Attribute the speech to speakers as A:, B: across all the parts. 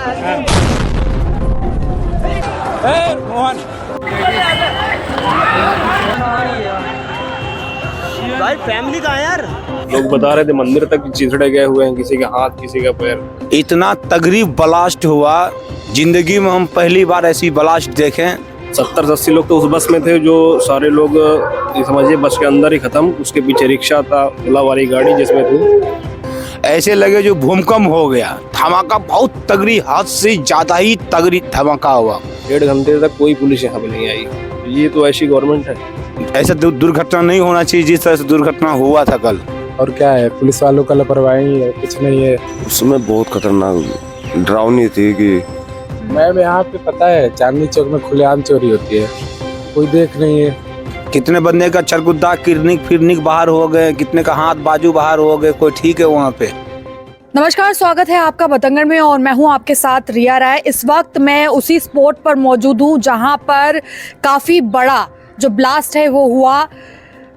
A: मोहन
B: भाई फैमिली कहाँ है यार?
C: लोग बता रहे थे मंदिर तक चिथड़े गए हुए हैं, किसी का हाथ किसी का पैर।
A: इतना तगड़ी ब्लास्ट हुआ, जिंदगी में हम पहली बार ऐसी ब्लास्ट देखें।
C: 70-80 लोग तो उस बस में थे, जो सारे लोग ये समझिए बस के अंदर ही खत्म। उसके पीछे रिक्शा था, ओला वाली गाड़ी जिसमें थी।
A: ऐसे लगे जो भूकंप हो गया। धमाका बहुत तगड़ी, हद से ज्यादा ही तगड़ी धमाका हुआ।
C: 1.5 घंटे तक कोई पुलिस यहाँ पे नहीं आई। ये तो ऐसी गवर्नमेंट है।
A: ऐसा दुर्घटना नहीं होना चाहिए जिस तरह से दुर्घटना हुआ था कल।
D: और क्या है, पुलिस वालों का लापरवाही है, कुछ नहीं है।
E: उसमें बहुत खतरनाक डरावनी थी कि
D: मैम यहाँ पे पता है चांदनी चौक में खुलेआम चोरी होती है, कोई देख नहीं है।
A: कितने बंदे का चरगुद्दा फिरनिक बाहर हो गए, कितने का हाथ बाजू बाहर हो गए, कोई ठीक है वहाँ पे।
F: नमस्कार, स्वागत है आपका बतंगड़ में और मैं हूं आपके साथ रिया राय। इस वक्त मैं उसी स्पॉट पर मौजूद हूं जहां पर काफ़ी बड़ा जो ब्लास्ट है वो हुआ,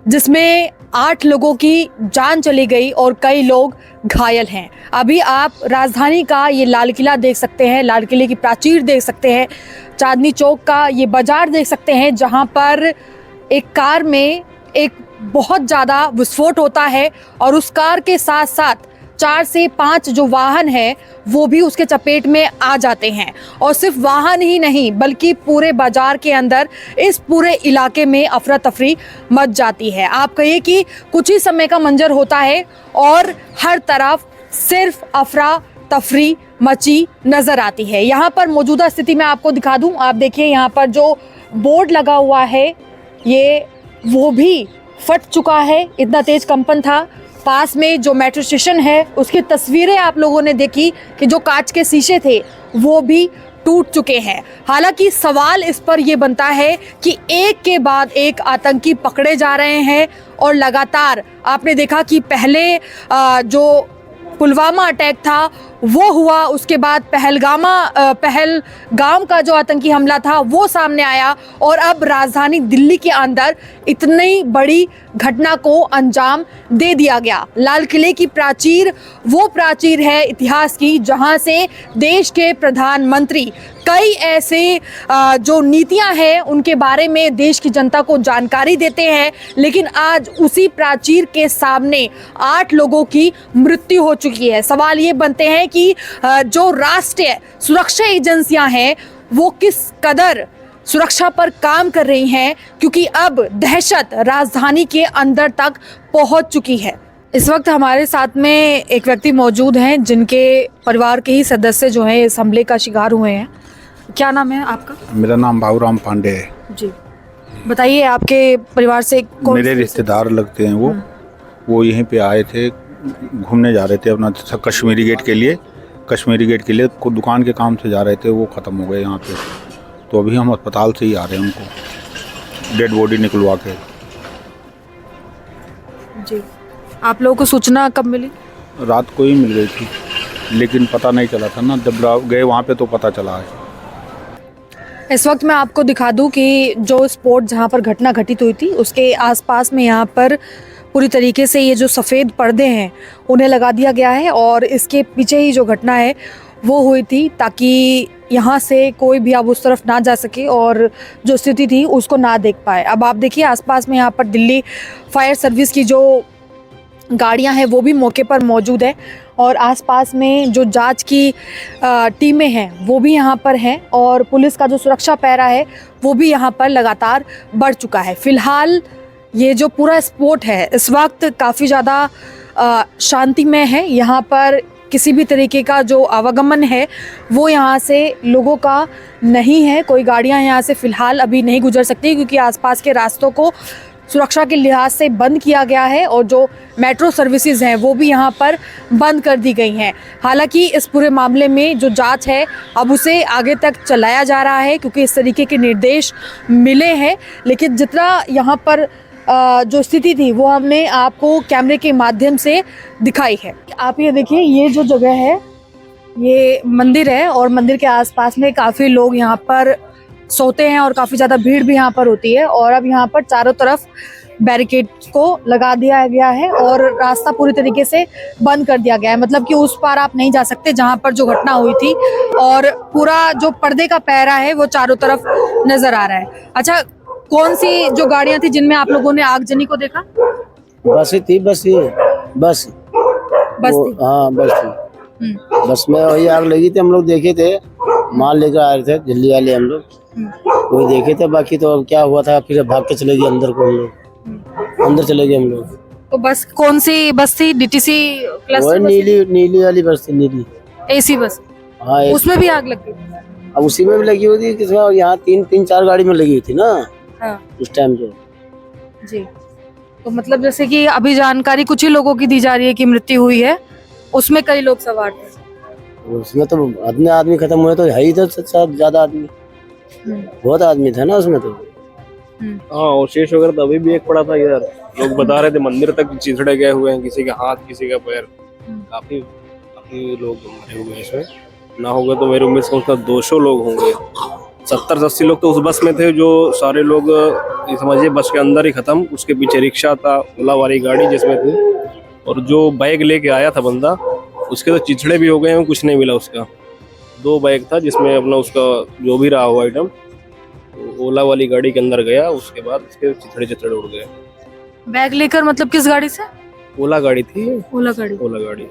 F: जिसमें 8 लोगों की जान चली गई और कई लोग घायल हैं। अभी आप राजधानी का ये लाल किला देख सकते हैं, लाल किले की प्राचीर देख सकते हैं, चांदनी चौक का ये बाजार देख सकते हैं, जहां पर एक कार में एक बहुत ज़्यादा विस्फोट होता है और उस कार के साथ साथ 4 से 5 जो वाहन है वो भी उसके चपेट में आ जाते हैं। और सिर्फ वाहन ही नहीं बल्कि पूरे बाजार के अंदर इस पूरे इलाके में अफरा तफरी मच जाती है। आप कहिए कि कुछ ही समय का मंजर होता है और हर तरफ सिर्फ अफरा तफरी मची नज़र आती है। यहाँ पर मौजूदा स्थिति में आपको दिखा दूँ, आप देखिए यहाँ पर जो बोर्ड लगा हुआ है ये वो भी फट चुका है, इतना तेज कंपन था। पास में जो मेट्रो स्टेशन है उसकी तस्वीरें आप लोगों ने देखी कि जो कांच के शीशे थे वो भी टूट चुके हैं। हालांकि सवाल इस पर यह बनता है कि एक के बाद एक आतंकी पकड़े जा रहे हैं और लगातार आपने देखा कि पहले जो पुलवामा अटैक था वो हुआ, उसके बाद पहलगाम का जो आतंकी हमला था वो सामने आया और अब राजधानी दिल्ली के अंदर इतनी बड़ी घटना को अंजाम दे दिया गया। लाल किले की प्राचीर वो प्राचीर है इतिहास की, जहां से देश के प्रधानमंत्री कई ऐसे जो नीतियां हैं उनके बारे में देश की जनता को जानकारी देते हैं, लेकिन आज उसी प्राचीर के सामने 8 लोगों की मृत्यु हो चुकी है। सवाल ये बनते हैं कि जो राष्ट्रीय सुरक्षा एजेंसियां हैं वो किस कदर सुरक्षा पर काम कर रही हैं, क्योंकि अब दहशत राजधानी के अंदर तक पहुंच चुकी है। इस वक्त हमारे साथ में एक व्यक्ति मौजूद हैं जिनके परिवार के ही सदस्य जो हैं इस हमले का शिकार हुए हैं। क्या नाम है आपका?
G: मेरा नाम बाबूराम पांडे है
F: जी, बताइए आपके परिवार से कौन?
G: मेरे रिश्तेदार लगते हैं वो यहीं पे आए थे, घूमने जा रहे थे अपना कश्मीरी गेट के लिए को दुकान के काम से जा रहे थे, वो ख़त्म हो गए यहाँ पे। तो अभी हम अस्पताल से ही आ रहे हैं उनको डेड बॉडी निकलवा के।
F: जी, आप लोगों को सूचना कब मिली?
G: रात को ही मिल गई थी, लेकिन पता नहीं चला था ना, जब गए वहाँ पे तो पता चला है।
F: इस वक्त मैं आपको दिखा दूं कि जो स्पॉट जहां पर घटना घटित हुई थी उसके आसपास में यहाँ पर पूरी तरीके से ये जो सफ़ेद पर्दे हैं उन्हें लगा दिया गया है और इसके पीछे ही जो घटना है वो हुई थी, ताकि यहाँ से कोई भी अब उस तरफ ना जा सके और जो स्थिति थी उसको ना देख पाए। अब आप देखिए आसपास में यहाँ पर दिल्ली फायर सर्विस की जो गाड़ियां हैं वो भी मौके पर मौजूद है और आसपास में जो जांच की टीमें हैं वो भी यहाँ पर हैं और पुलिस का जो सुरक्षा पैरा है वो भी यहाँ पर लगातार बढ़ चुका है। फिलहाल ये जो पूरा स्पॉट है इस वक्त काफ़ी ज़्यादा शांतिमय है। यहाँ पर किसी भी तरीके का जो आवागमन है वो यहाँ से लोगों का नहीं है, कोई गाड़ियाँ यहाँ से फ़िलहाल अभी नहीं गुजर सकती क्योंकि आसपास के रास्तों को सुरक्षा के लिहाज से बंद किया गया है और जो मेट्रो सर्विसेज हैं वो भी यहाँ पर बंद कर दी गई हैं। हालांकि इस पूरे मामले में जो जांच है अब उसे आगे तक चलाया जा रहा है क्योंकि इस तरीके के निर्देश मिले हैं, लेकिन जितना यहाँ पर जो स्थिति थी वो हमने आपको कैमरे के माध्यम से दिखाई है। आप ये देखिए, ये जो जगह है ये मंदिर है और मंदिर के आसपास में काफ़ी लोग यहाँ पर सोते हैं और काफ़ी ज़्यादा भीड़ भी यहाँ पर होती है और अब यहाँ पर चारों तरफ बैरिकेड को लगा दिया गया है और रास्ता पूरी तरीके से बंद कर दिया गया है। मतलब कि उस पार आप नहीं जा सकते जहां पर जो घटना हुई थी, और पूरा जो पर्दे का पहरा है वो चारों तरफ नजर आ रहा है। अच्छा, कौन सी जो गाड़ियां थी जिनमें आप लोगों ने आगजनी को देखा?
B: बस ही थी, बस ये बस
F: बस
B: वो,
F: थी।
B: हाँ बस थी। बस में वही आग लगी थी, हम लोग देखे थे, माल लेकर आ रहे थे दिल्ली वाले, हम लोग वही देखे थे। बाकी तो अब क्या हुआ था, फिर भाग के चले गए अंदर को, हम लोग अंदर चले गए हम लोग।
F: तो बस कौन सी बस थी? डीटीसी
B: वही
F: क्लस्टर
B: नीली वाली बस थी, नीली।
F: एसी बस,
B: हाँ
F: उसमें भी आग लग गई?
B: अब उसी में भी लगी हुई थी, किसमें यहाँ तीन चार गाड़ी में लगी हुई थी ना
F: हाँ
B: उस टाइम पे।
F: जी। तो मतलब जैसे कि अभी जानकारी कुछ ही लोगों की दी जा रही है कि मृत्यु हुई है, उसमें कई लोग सवार थे।
B: उसमें तो आदमी खत्म हुए तो है ही, तो ज्यादा आदमी, बहुत आदमी था ना उसमें तो।
C: हाँ, और शेष वगैरह तो अभी भी एक पड़ा था इधर। लोग बता रहे थे मंदिर तक चिथड़े गए हुए हैं, किसी का हाथ, किसी का पैर, काफी काफी लोग मरे हुए हैं इसमें। ना होगा तो मेरी उम्मीद से 200 लोग होंगे। 70-80 लोग तो उस बस में थे, जो सारे लोग ये समझिए बस के अंदर ही खत्म। उसके पीछे रिक्शा था, ओला वाली गाड़ी जिसमें थी, और जो बैग लेके आया था बंदा, उसके तो चिथड़े भी हो गए हैं, कुछ नहीं मिला उसका। 2 बैग था जिसमें अपना उसका जो भी रहा हो आइटम, तो ओला वाली गाड़ी के अंदर गया, उसके बाद उसके चिथड़े उड़ गए।
F: बैग लेकर मतलब किस गाड़ी से?
C: ओला गाड़ी थी,
F: ओला गाड़ी।
C: ओला गाड़ी।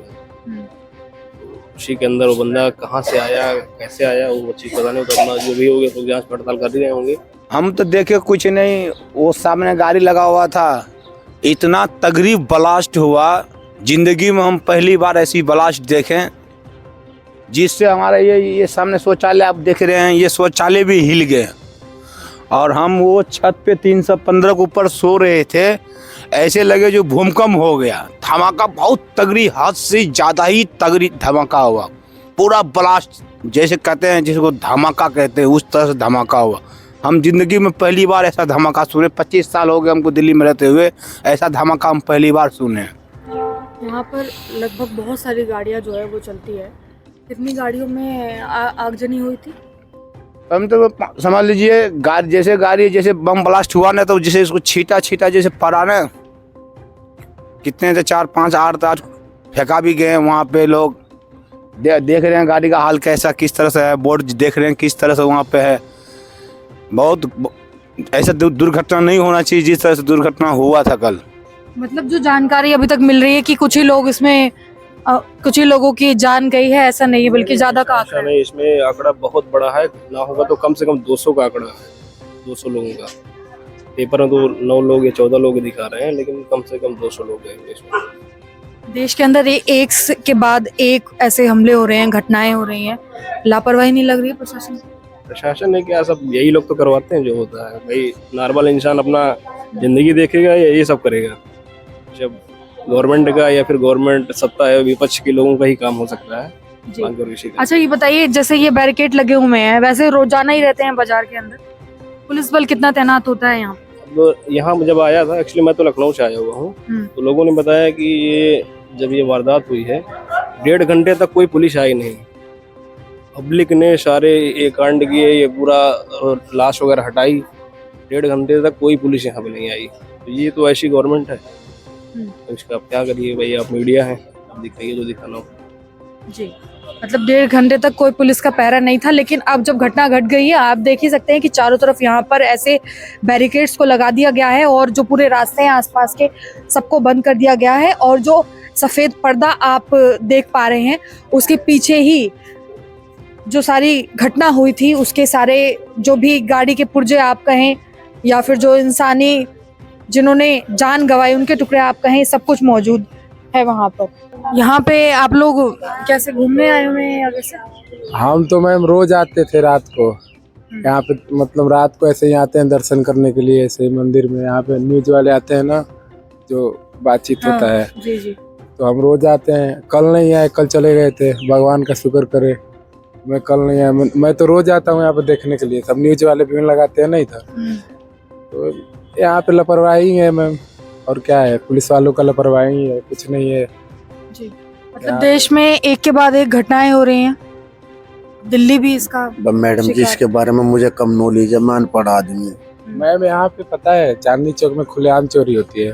C: उसी के अंदर वो बंदा कहाँ से आया, कैसे आया, वो चीज पता नहीं। तो अपना जो भी हो गया तो जांच पड़ताल कर ही रहे होंगे।
A: हम तो देखे कुछ नहीं, वो सामने गाड़ी लगा हुआ था, इतना तगड़ी ब्लास्ट हुआ, जिंदगी में हम पहली बार ऐसी ब्लास्ट देखें, जिससे हमारा ये सामने शौचालय आप देख रहे हैं, ये शौचालय भी हिल गए। और हम वो छत पे 315 के ऊपर सो रहे थे, ऐसे लगे जो भूकंप हो गया। धमाका बहुत तगड़ी, हद से ज़्यादा ही तगड़ी धमाका हुआ। पूरा ब्लास्ट जैसे कहते हैं, जिसको धमाका कहते हैं, उस तरह से धमाका हुआ। हम जिंदगी में पहली बार ऐसा धमाका सुने। 25 साल हो गए हमको दिल्ली में रहते हुए, ऐसा धमाका हम पहली बार सुने।
F: यहाँ पर लगभग बहुत सारी गाड़ियाँ जो है वो चलती है। कितनी गाड़ियों में आगजनी हुई थी?
A: हम तो समझ लीजिए गाड़ी जैसे बम ब्लास्ट हुआ ना, तो जैसे इसको छीटा जैसे पड़ा ना, कितने थे 4-5 8 फेंका भी गए। वहाँ पे लोग देख रहे हैं गाड़ी का हाल कैसा, किस तरह से है, बोर्ड देख रहे हैं किस तरह से वहाँ पे है। बहुत ऐसा दुर्घटना नहीं होना चाहिए जिस तरह से दुर्घटना हुआ था कल।
F: मतलब जो जानकारी अभी तक मिल रही है कि कुछ ही लोग इसमें कुछ ही लोगों की जान गई है, ऐसा नहीं है, बल्कि ज्यादा का आंकड़ा है।
C: नहीं, इसमें आंकड़ा बहुत बड़ा है। ना होगा तो कम से कम 200 का आंकड़ा है, 200 लोगों का। पेपर में तो 9 लोग या 14 लोग दिखा रहे हैं, लेकिन कम से कम 200 लोग हैं इसमें।
F: देश के अंदर एक के बाद एक ऐसे हमले हो रहे हैं, घटनाएं हो रही हैं, लापरवाही नहीं लग रही है प्रशासन
C: ने क्या, सब यही लोग तो करवाते हैं जो होता है। भाई नॉर्मल इंसान अपना जिंदगी देखेगा या ये सब करेगा? जब गवर्नमेंट का या फिर गवर्नमेंट सत्ता है, विपक्ष के लोगों का ही काम हो सकता है।
F: जी।
C: बाकी और किसी का।
F: अच्छा, ये बताइए, जैसे ये बैरिकेड लगे हुए हैं, वैसे रोजाना ही रहते हैं बाजार के अंदर, पुलिस बल कितना तैनात होता है यहाँ?
C: अब यहाँ जब आया था, एक्चुअली मैं तो लखनऊ से आया हुआ हूँ, तो लोगों ने बताया कि ये जब ये वारदात हुई है, 1.5 घंटे तक कोई पुलिस आई नहीं। पब्लिक ने सारे ये कांड किए, ये पूरा लाश वगैरह हटाई। 1.5 घंटे तक कोई पुलिस यहाँ पे नहीं आई। तो ये तो ऐसी गवर्नमेंट है, तो इसका आप क्या करिए भाई, आप मीडिया हैं, आप दिखाइए जो दिखाना हो।
F: जी, मतलब 1.5 घंटे तक कोई पुलिस का पहरा नहीं था, लेकिन अब जब घटना घट गई है, आप देख ही सकते हैं कि चारों तरफ यहाँ पर ऐसे बैरिकेड्स को लगा दिया गया है, और जो पूरे रास्ते हैं आसपास के सबको बंद कर दिया गया है। और जो सफ़ेद पर्दा आप देख पा रहे हैं, उसके पीछे ही जो सारी घटना हुई थी, उसके सारे जो भी गाड़ी के पुर्जे आप कहें, या फिर जो इंसानी जिन्होंने जान गंवाई उनके टुकड़े आप कहें, सब कुछ मौजूद है वहाँ पर। यहाँ पे आप लोग कैसे घूमने आए हुए हैं या कैसे?
D: हम तो मैम रोज आते थे रात को यहाँ पे, मतलब रात को ऐसे ही आते हैं दर्शन करने के लिए, ऐसे मंदिर में। यहाँ पे न्यूज वाले आते हैं ना, जो बातचीत होता है,
F: जी जी,
D: तो हम रोज आते हैं। कल नहीं आए, कल चले गए थे, भगवान का शुक्र करे मैं कल नहीं आया। मैं तो रोज आता हूँ यहाँ पे देखने के लिए। सब न्यूज वाले भी लगाते हैं ना इधर, तो यहाँ पे लापरवाही है मैम, और क्या है, पुलिस वालों का लापरवाही है, कुछ नहीं है
F: जी। मतलब देश में एक के बाद एक घटनाएं हो रही हैं, दिल्ली भी इसका
H: मैडम जी,
F: शिकार।
H: इसके बारे में मुझे कम नॉलेज है, मैं अनपढ़ आदमी हूँ।
D: मैम यहाँ पे पता है चांदनी चौक में खुलेआम चोरी होती है,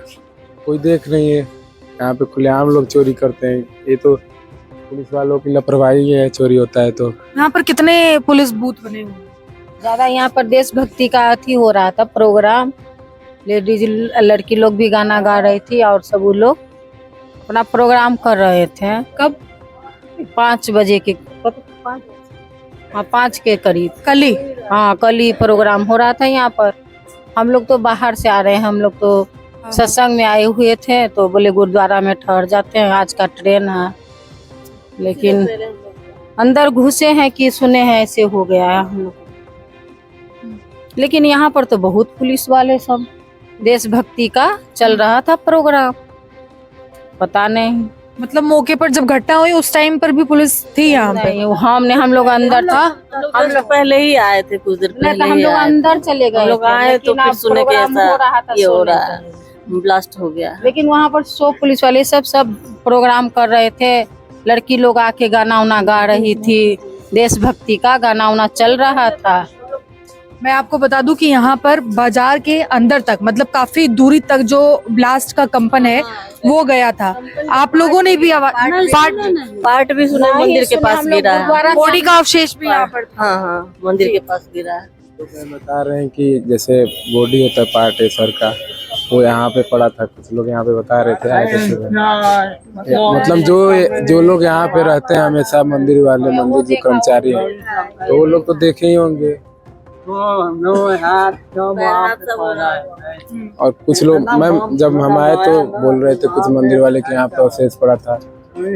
D: कोई देख नहीं है। यहाँ पे खुलेआम लोग चोरी करते हैं, ये तो पुलिस वालों की लापरवाही है, चोरी होता है तो।
F: यहाँ पर कितने पुलिस बूथ बने हुए हैं?
H: ज्यादा यहाँ पर देशभक्ति का अथी हो रहा था प्रोग्राम, लेडीज लड़की लोग भी गाना गा रही थी और सब वो लोग अपना प्रोग्राम कर रहे थे।
F: कब?
H: 5 बजे के 5 के करीब
F: कल ही?
H: हाँ, कल ही प्रोग्राम हो रहा था यहाँ पर। हम लोग तो बाहर से आ रहे हैं, हम लोग तो सत्संग में आए हुए थे, तो बोले गुरुद्वारा में ठहर जाते हैं, आज का ट्रेन है। लेकिन अंदर घुसे हैं कि सुने हैं ऐसे हो गया है हम लोग। लेकिन यहाँ पर तो बहुत पुलिस वाले सब, देशभक्ति का चल रहा था प्रोग्राम, पता नहीं।
F: मतलब मौके पर जब घटना हुई उस टाइम पर भी पुलिस थी यहाँ पे?
H: नहीं, हम लोग अंदर था,
I: हम लोग पहले ही आए थे, कुछ देर पहले
H: हम
I: ही
H: लोग
I: आए
H: अंदर चले गए।
I: हम लोग आए तो फिर सुने के ऐसा ये हो रहा है,
H: है।
I: ब्लास्ट हो गया।
H: लेकिन वहाँ पर 100 पुलिस वाले सब प्रोग्राम कर रहे थे, लड़की लोग आके गाना उना गा रही थी, देशभक्ति का गाना उना चल रहा था।
F: मैं आपको बता दूं कि यहाँ पर बाजार के अंदर तक, मतलब काफी दूरी तक जो ब्लास्ट का कंपन है वो गया था। आप लोगों ने भी
I: पार्ट भी सुना, मंदिर के पास गिरा है।
F: बॉडी का अवशेष भी यहाँ पर था।
I: हाँ, मंदिर के पास गिरा है।
D: तो बता रहे हैं कि जैसे बॉडी होता है पार्ट है सर का, वो यहाँ पे पड़ा था। कुछ लोग यहाँ पे बता रहे थे आए थे सुबह। मतलब जो लोग यहाँ पे रहते हैं हमेशा, मंदिर वाले, मंदिर जो कर्मचारी हैं, तो वो लोग तो देखे ही होंगे। और कुछ लोग मैम जब हम आए तो बोल रहे थे कुछ मंदिर वाले के यहाँ पे अवशेष पड़ा था,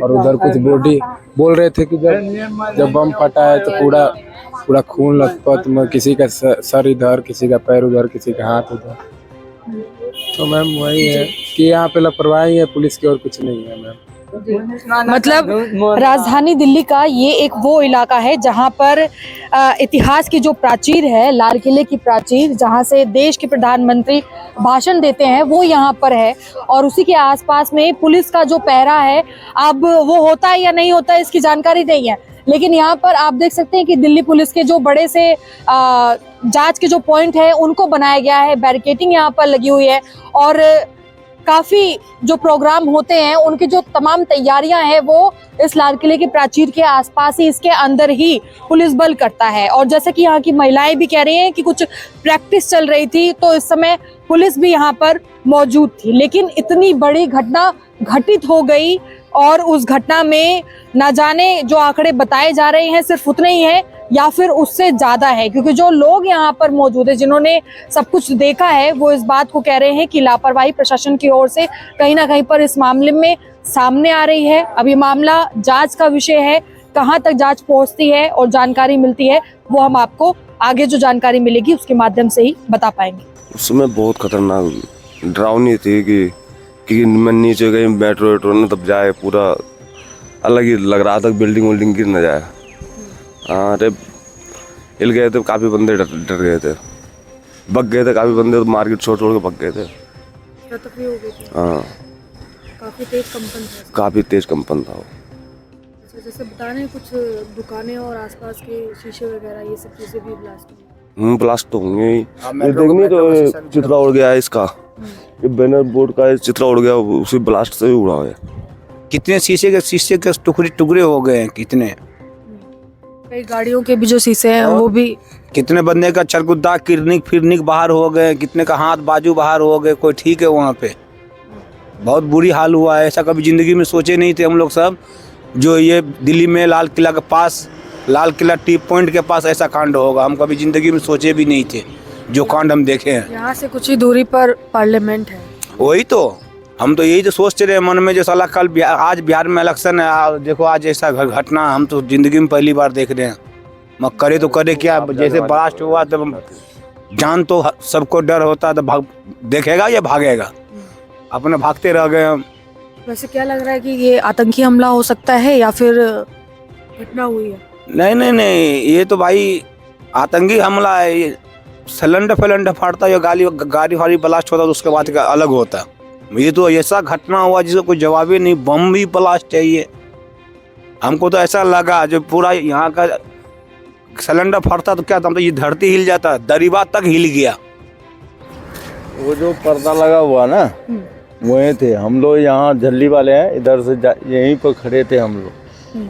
D: और उधर कुछ बॉडी बोल रहे थे कि जब बम फटा है तो पूरा खून लथपथ में, किसी का सर इधर, किसी का पैर उधर, किसी का हाथ उधर। तो मैम वही है कि यहाँ पे लापरवाही है पुलिस की, और कुछ नहीं है मैम।
F: मतलब राजधानी दिल्ली का ये एक वो इलाका है जहां पर इतिहास की जो प्राचीर है, लाल किले की प्राचीर, जहां से देश के प्रधानमंत्री भाषण देते हैं, वो यहाँ पर है। और उसी के आसपास में पुलिस का जो पहरा है, अब वो होता है या नहीं होता है इसकी जानकारी नहीं है, लेकिन यहाँ पर आप देख सकते हैं कि दिल्ली पुलिस के जो बड़े से जांच के जो पॉइंट है उनको बनाया गया है, बैरिकेडिंग यहाँ पर लगी हुई है, और काफी जो प्रोग्राम होते हैं उनकी जो तमाम तैयारियां हैं वो इस लाल किले के प्राचीर के आसपास ही, इसके अंदर ही पुलिस बल करता है। और जैसे कि यहाँ की महिलाएं भी कह रही हैं कि कुछ प्रैक्टिस चल रही थी, तो इस समय पुलिस भी यहाँ पर मौजूद थी। लेकिन इतनी बड़ी घटना घटित हो गई, और उस घटना में न जाने जो आंकड़े बताए जा रहे हैं सिर्फ उतने ही हैं या फिर उससे ज्यादा है, क्योंकि जो लोग यहाँ पर मौजूद है, जिन्होंने सब कुछ देखा है, वो इस बात को कह रहे हैं कि लापरवाही प्रशासन की ओर से कहीं ना कहीं पर इस मामले में सामने आ रही है। अब ये मामला जांच का विषय है, कहाँ तक जांच पहुँचती है और जानकारी मिलती है, वो हम आपको आगे जो जानकारी मिलेगी उसके माध्यम से ही बता पाएंगे।
E: उसमें बहुत खतरनाक डरावनी थी कि मैं नीचे गई मेट्रो वेट्रो ने तब जाए, पूरा अलग ही लग रहा था, बिल्डिंग विल्डिंग गिर न जाए। हाँ, अरे हिल गए थे, काफ़ी बंदे डर गए थे, भग गए थे काफ़ी बंदे, तो मार्केट छोड़ के भग गए थे। हाँ, काफ़ी तेज कंपन था वो।
F: जैसे बता रहे हैं कुछ दुकानें और आसपास के शीशे वगैरह ये सब चीजें भी ब्लास्ट हुई।
E: ब्लास्ट तो होंगे ही। ये देखनी तो चित्रा उड़ गया है इसका, ये बैनर बोर्ड का चित्रा उड़ गया, उसी ब्लास्ट से ही उड़ा है।
A: कितने शीशे के टुकड़े हो गए हैं, कितने
F: कई गाड़ियों के भी जो शीशे हैं वो भी,
A: कितने बंदे का चरगुद्दा फिरनिक बाहर हो गए, कितने का हाथ बाजू बाहर हो गए, कोई ठीक है वहाँ पे। बहुत बुरी हाल हुआ है, ऐसा कभी जिंदगी में सोचे नहीं थे हम लोग सब, जो ये दिल्ली में लाल किला के पास, लाल किला टी पॉइंट के पास ऐसा कांड होगा, हम कभी जिंदगी में सोचे भी नहीं थे, जो कांड हम देखे हैं।
F: यहाँ से कुछ ही दूरी पर पार्लियामेंट है।
A: वही तो, हम तो यही तो सोचते रहे मन में, जो साला कल आज बिहार में इलेक्शन है, देखो आज ऐसा घटना हम तो जिंदगी में पहली बार देख रहे हैं। मैं करे तो करे क्या, जैसे ब्लास्ट हुआ तब जान तो सबको डर होता, तो देखेगा या भागेगा, अपने भागते रह गए हम।
F: वैसे क्या लग रहा है कि ये आतंकी हमला हो सकता है या फिर घटना हुई है?
A: नहीं, ये तो भाई आतंकी हमला है। ये सिलेंडर फाड़ता या गाड़ी वाड़ी ब्लास्ट होता तो उसके बाद का अलग होता। ये तो ऐसा घटना हुआ जिसका कोई जवाब ही नहीं, बम भी ब्लास्ट चाहिए। हमको तो ऐसा लगा जो पूरा यहाँ का सिलेंडर फटता तो क्या था, तो ये धरती हिल जाता, दरीबा तक हिल गया।
J: वो जो पर्दा लगा हुआ ना वहीं थे हम लोग, यहाँ झल्ली वाले हैं इधर से यहीं पर खड़े थे हम लोग,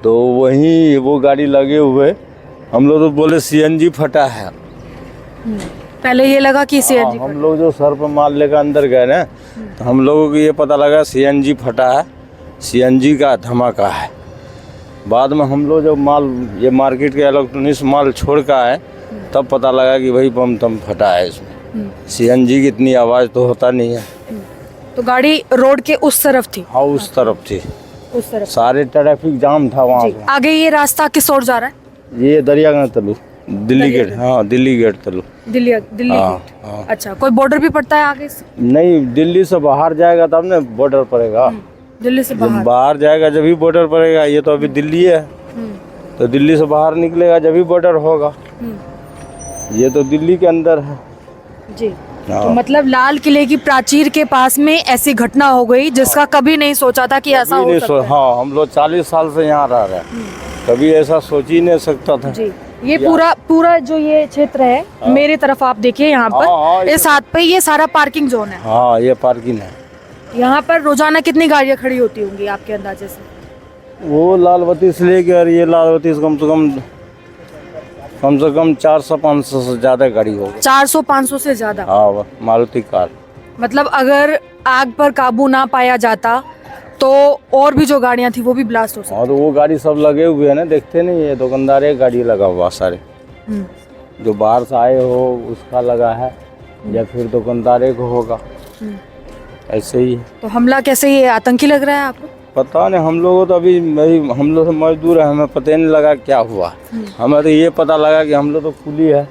J: तो वहीं वो गाड़ी लगे हुए हम लोग तो बोले सीएनजी फटा है।
F: पहले ये लगा कि सीएनजी
J: हम लोग जो सर पर माल लेकर अंदर गए ना तो हम लोगों को ये पता लगा सीएनजी फटा है, सीएनजी का धमाका है। बाद में हम लोग जब माल ये मार्केट के इलेक्ट्रॉनिक्स माल छोड़ कर आए तब पता लगा कि भाई बम तम फटा है इसमें। सीएनजी की इतनी आवाज़ तो होता नहीं है।
F: तो गाड़ी रोड के उस तरफ थी?
J: हाँ उस तरफ थी,
F: उस तरफ।
J: सारे ट्रैफिक जाम था वहाँ पे।
F: आगे ये रास्ता किस ओर जा रहा है?
J: ये दरियागंज तलू, दिल्ली गेट। हाँ दिल्ली गेट तलू।
F: दिल्ली
J: हाँ,
F: गेट।
J: हाँ।
F: अच्छा, कोई बॉर्डर भी पड़ता है आगे से?
J: नहीं, दिल्ली से बाहर जाएगा तब ना बॉर्डर पड़ेगा।
F: दिल्ली से
J: जब बाहर जाएगा जब ही बॉर्डर पड़ेगा। ये तो अभी दिल्ली है तो दिल्ली से बाहर निकलेगा जब ही बॉर्डर होगा। ये तो दिल्ली के अंदर है
F: जी। तो मतलब लाल किले की प्राचीर के पास में ऐसी घटना हो गई जिसका कभी नहीं सोचा था कि ऐसा हो सकता है।
J: हाँ, हम लोग 40 साल से यहाँ रह रहे हैं, कभी ऐसा सोच ही नहीं सकता था
F: जी। ये पूरा जो ये क्षेत्र है, मेरी तरफ आप देखिए यहाँ पर इस हाथ पे ये सारा पार्किंग जोन है।
J: हाँ ये पार्किंग है।
F: यहाँ पर रोजाना कितनी गाड़ियाँ खड़ी होती होंगी आपके अंदाजे से?
J: वो लालबत्ती से लेकर ये लालबत्ती से कम से कम 400-500 से ज्यादा गाड़ी होगी।
F: 400-500 से ज्यादा?
J: हाँ, मारुति कार।
F: मतलब अगर आग पर काबू ना पाया जाता तो और भी जो गाड़ियाँ थी वो भी ब्लास्ट हो सकती।
J: हाँ तो वो गाड़ी सब लगे हुए हैं ना, देखते नहीं है दुकानदार एक गाड़ी लगा हुआ सारे, जो बाहर से आए हो उसका लगा है या फिर दुकानदार को होगा, ऐसे ही।
F: तो हमला कैसे, ये आतंकी लग रहा है आपको?
J: पता नहीं, हम लोग तो अभी हम लोग तो मजदूर है, हमें पता ही नहीं लगा क्या हुआ। हमें तो ये पता लगा कि हम लोग तो खुली है,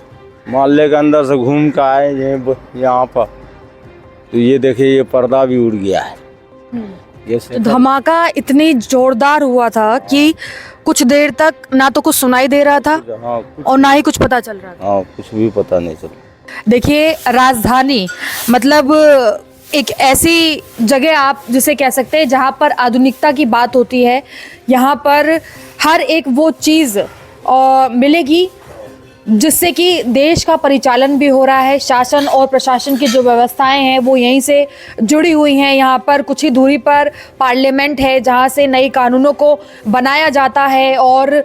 J: मोहल्ले के अंदर से घूम कर आए यहाँ पर, तो ये देखिए ये पर्दा भी उड़ गया है।
F: तो धमाका इतनी जोरदार हुआ था कि कुछ देर तक ना तो कुछ सुनाई दे रहा था और ना ही कुछ पता चल रहा था।
J: हाँ, कुछ भी पता नहीं चला।
F: देखिए, राजधानी मतलब एक ऐसी जगह आप जिसे कह सकते हैं जहाँ पर आधुनिकता की बात होती है। यहाँ पर हर एक वो चीज़ मिलेगी जिससे कि देश का परिचालन भी हो रहा है। शासन और प्रशासन की जो व्यवस्थाएं हैं वो यहीं से जुड़ी हुई हैं। यहाँ पर कुछ ही दूरी पर पार्लियामेंट है जहाँ से नए कानूनों को बनाया जाता है और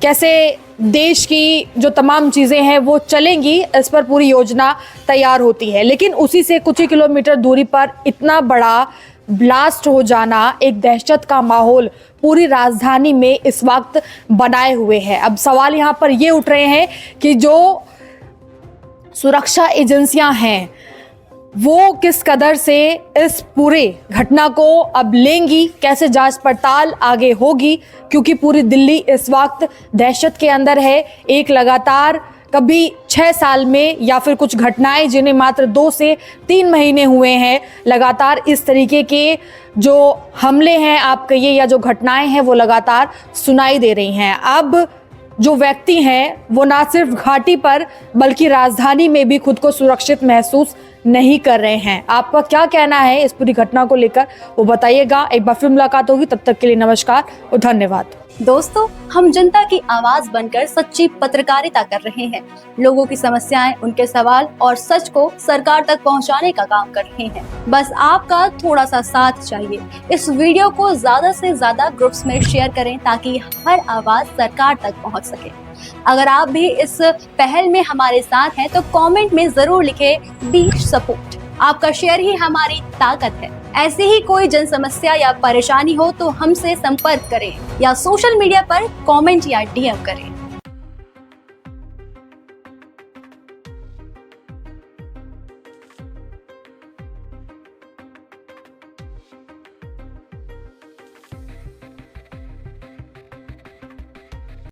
F: कैसे देश की जो तमाम चीज़ें हैं वो चलेंगी, इस पर पूरी योजना तैयार होती है। लेकिन उसी से कुछ ही किलोमीटर दूरी पर इतना बड़ा ब्लास्ट हो जाना, एक दहशत का माहौल पूरी राजधानी में इस वक्त बनाए हुए है। अब सवाल यहाँ पर ये उठ रहे हैं कि जो सुरक्षा एजेंसियां हैं वो किस कदर से इस पूरे घटना को अब लेंगी, कैसे जांच पड़ताल आगे होगी, क्योंकि पूरी दिल्ली इस वक्त दहशत के अंदर है। एक लगातार कभी 6 साल में या फिर कुछ घटनाएं जिन्हें मात्र 2 से 3 महीने हुए हैं, लगातार इस तरीके के जो हमले हैं आप कहिए या जो घटनाएं हैं वो लगातार सुनाई दे रही हैं। अब जो व्यक्ति हैं वो ना सिर्फ घाटी पर बल्कि राजधानी में भी खुद को सुरक्षित महसूस नहीं कर रहे हैं। आपका क्या कहना है इस पूरी घटना को लेकर वो बताइएगा। एक बार फिर मुलाकात होगी, तब तक के लिए नमस्कार और धन्यवाद।
K: दोस्तों, हम जनता की आवाज बनकर सच्ची पत्रकारिता कर रहे हैं। लोगों की समस्याएं, उनके सवाल और सच को सरकार तक पहुंचाने का काम कर रहे हैं। बस आपका थोड़ा सा साथ चाहिए। इस वीडियो को ज्यादा से ज्यादा ग्रुप्स में शेयर करें ताकि हर आवाज सरकार तक पहुंच सके। अगर आप भी इस पहल में हमारे साथ हैं तो कमेंट में जरूर लिखें बी सपोर्ट। आपका शेयर ही हमारी ताकत है। ऐसी ही कोई जन समस्या या परेशानी हो तो हमसे संपर्क करें या सोशल मीडिया पर कमेंट या डीएम करें।